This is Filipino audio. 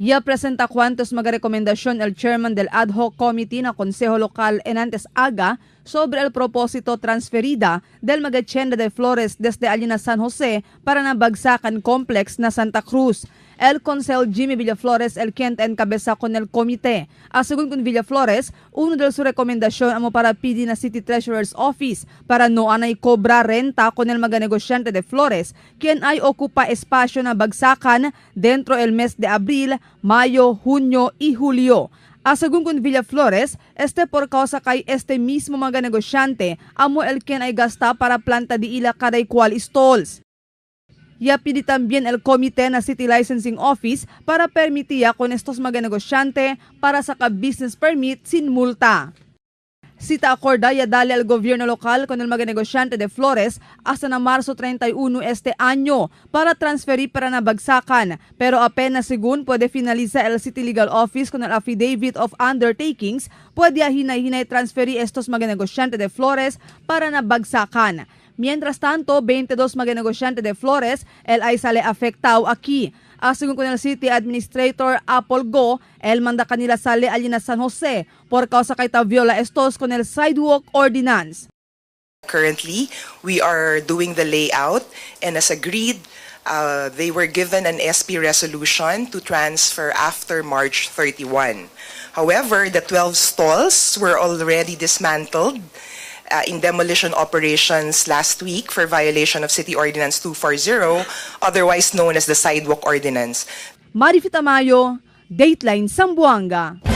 Ya presenta cuantos magarekomendasyon el chairman del ad hoc committee na Consejo Local Enantes Aga sobre el propósito transferida del Maga Tienda de Flores desde Alina San Jose para nabagsakan complex na Santa Cruz. El Consel Jimmy Villaflores el quien encabeza con el comite. Según con Villaflores, uno de sus recomendación amo para pidi na City Treasurer's Office para no anay cobra renta con el mga negosyante de Flores, quien ay ocupa espasyo na bagsakan dentro el mes de Abril, Mayo, Junio y Julio. Según con Villaflores, por causa kay mismo mga negosyante, amo el quien ay gasta para planta di ila kaday cual stalls. Ya pidi también el Comite na City Licensing Office para permitía con estos mga negosyante para saka business permit sin multa. Sita acorda ya dale al gobierno local con el mga negosyante de Flores hasta na Marzo 31 este año para transferir para nabagsakan, pero apenas según puede finaliza el City Legal Office con el affidavit of undertakings, puede hinay-hinay transferir estos mga negosyante de Flores para nabagsakan. Mientras tanto, 22 mga negosyante de Flores el ay sale afectado aquí. Según con el City Administrator Apple Go, el manda kanila sale Alina San Jose por causa kay viola estos con el sidewalk ordinance. Currently, we are doing the layout, and as agreed, they were given an SP resolution to transfer after March 31. However, the 12 stalls were already dismantled in demolition operations last week for violation of City Ordinance 240, otherwise known as the Sidewalk Ordinance. Marifita Mayo, Dateline Sambuanga.